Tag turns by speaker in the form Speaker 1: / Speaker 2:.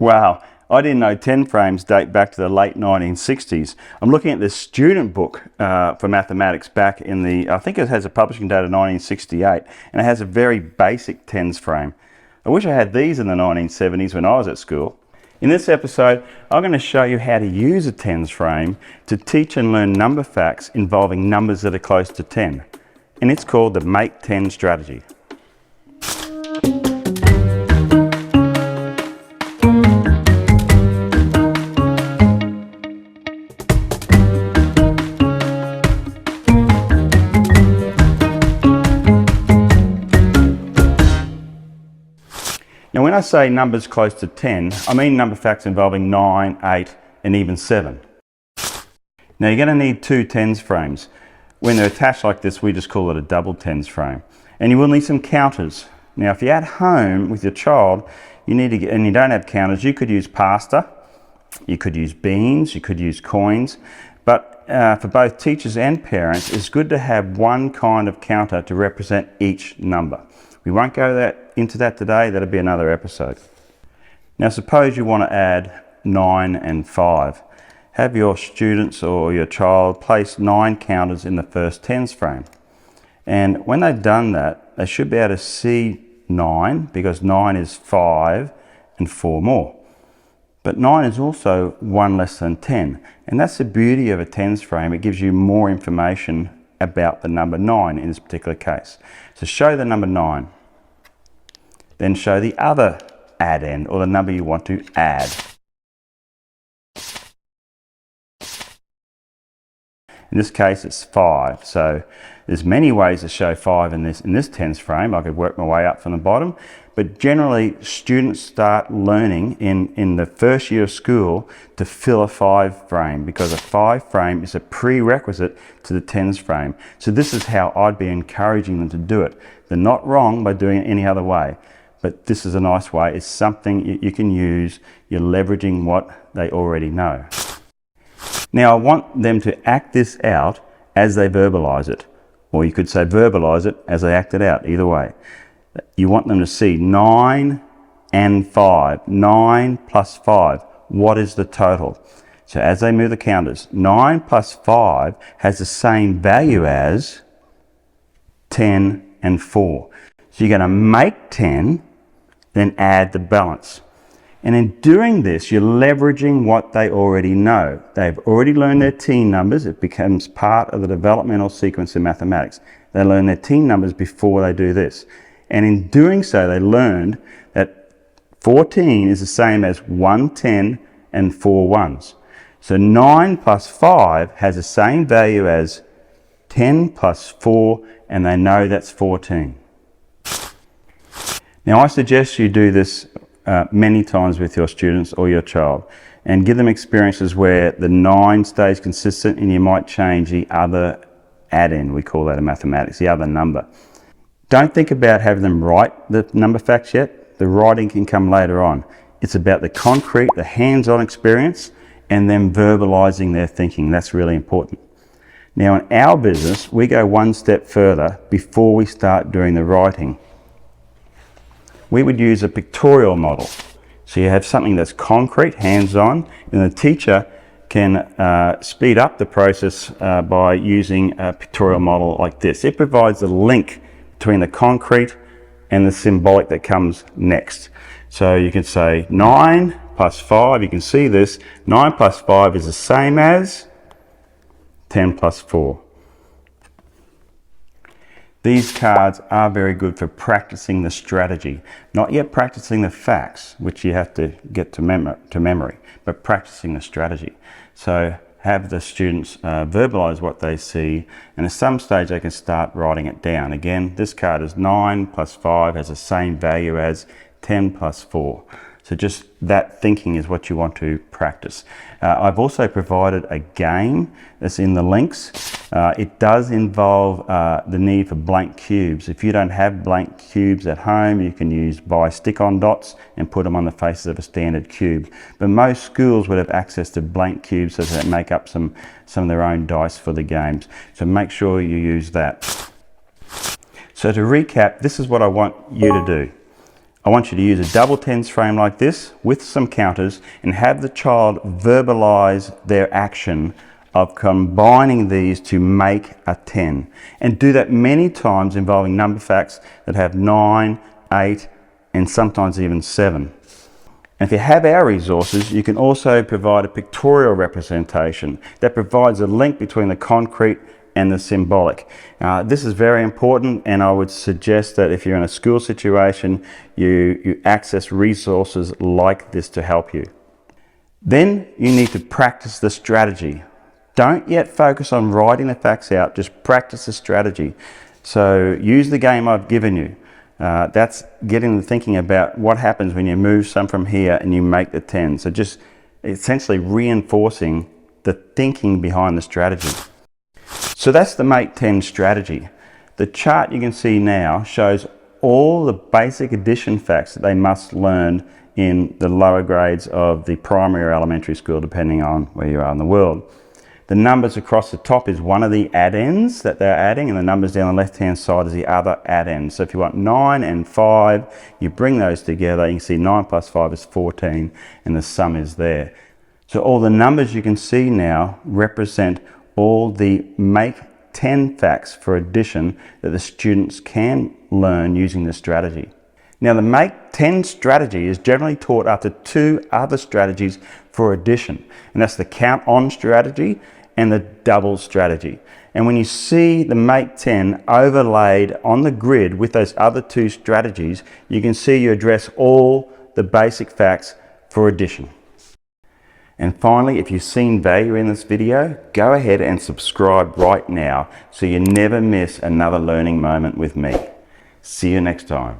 Speaker 1: Wow, I didn't know 10 frames date back to the late 1960s. I'm looking at this student book for mathematics back in the, I think it has a publishing date of 1968, and it has a very basic tens frame. I wish I had these in the 1970s when I was at school. In this episode, I'm going to show you how to use a tens frame to teach and learn number facts involving numbers that are close to 10. And it's called the Make 10 strategy. Now when I say numbers close to 10, I mean number facts involving 9, 8 and even 7. Now you're going to need two tens frames. When they're attached like this, we just call it a double tens frame. And you will need some counters. Now if you're at home with your child, and you don't have counters, you could use pasta, you could use beans, you could use coins, but for both teachers and parents, it's good to have one kind of counter to represent each number. We won't go into that today, that'll be another episode. Now suppose you want to add 9 and 5. Have your students or your child place 9 counters in the first tens frame. And when they've done that, they should be able to see 9, because 9 is 5 and 4 more. But 9 is also 1 less than 10. And that's the beauty of a tens frame. It gives you more information about the number 9 in this particular case. So show the number 9. Then show the other add-in, or the number you want to add. In this case it's 5, so there's many ways to show 5 in this tens frame. I could work my way up from the bottom, but generally students start learning in the first year of school to fill a 5 frame, because a 5 frame is a prerequisite to the tens frame. So this is how I'd be encouraging them to do it. They're not wrong by doing it any other way, but this is a nice way. It's something you can use. You're leveraging what they already know. Now I want them to act this out as they verbalize it, or you could say verbalize it as they act it out, either way. You want them to see 9 and 5, 9 plus 5, what is the total? So as they move the counters, 9 plus 5 has the same value as 10 and 4. So you're going to make 10, then add the balance. And in doing this, you're leveraging what they already know. They've already learned their teen numbers. It becomes part of the developmental sequence in mathematics. They learn their teen numbers before they do this. And in doing so, they learned that 14 is the same as 1 10 and 4 ones. So 9 plus 5 has the same value as 10 plus 4, and they know that's 14. Now I suggest you do this many times with your students or your child, and give them experiences where the 9 stays consistent and you might change the other add-in, we call that in mathematics, the other number. Don't think about having them write the number facts yet. The writing can come later on. It's about the concrete, the hands-on experience, and them verbalizing their thinking. That's really important. Now in our business, we go one step further before we start doing the writing. We would use a pictorial model. So you have something that's concrete, hands-on, and the teacher can speed up the process by using a pictorial model like this. It provides a link between the concrete and the symbolic that comes next. So you can say 9 plus 5, you can see this, 9 plus 5 is the same as 10 plus 4. These cards are very good for practicing the strategy. Not yet practicing the facts, which you have to get to memory, but practicing the strategy. So have the students verbalize what they see, and at some stage they can start writing it down. Again, this card is 9 plus 5 has the same value as 10 plus 4. So just that thinking is what you want to practice. I've also provided a game that's in the links. It does involve the need for blank cubes. If you don't have blank cubes at home, you can buy stick-on dots and put them on the faces of a standard cube. But most schools would have access to blank cubes so that they make up some of their own dice for the games. So make sure you use that. So to recap, this is what I want you to do. I want you to use a double tens frame like this with some counters and have the child verbalize their action of combining these to make a 10. And do that many times involving number facts that have 9, 8, and sometimes even 7. And if you have our resources, you can also provide a pictorial representation that provides a link between the concrete and the symbolic. This is very important, and I would suggest that if you're in a school situation, you access resources like this to help you. Then you need to practice the strategy. Don't yet focus on writing the facts out, just practice the strategy. So use the game I've given you. That's getting them thinking about what happens when you move some from here and you make the 10. So just essentially reinforcing the thinking behind the strategy. So that's the Make 10 strategy. The chart you can see now shows all the basic addition facts that they must learn in the lower grades of the primary or elementary school, depending on where you are in the world. The numbers across the top is one of the add-ins that they're adding, and the numbers down the left-hand side is the other add-ins. So if you want 9 and 5, you bring those together. You can see 9 plus 5 is 14, and the sum is there. So all the numbers you can see now represent all the Make 10 facts for addition that the students can learn using this strategy. Now, the Make 10 strategy is generally taught after 2 other strategies for addition, and that's the count on strategy and the double strategy. And when you see the Make 10 overlaid on the grid with those other 2 strategies, you can see you address all the basic facts for addition. And finally, if you've seen value in this video, go ahead and subscribe right now so you never miss another learning moment with me. See you next time.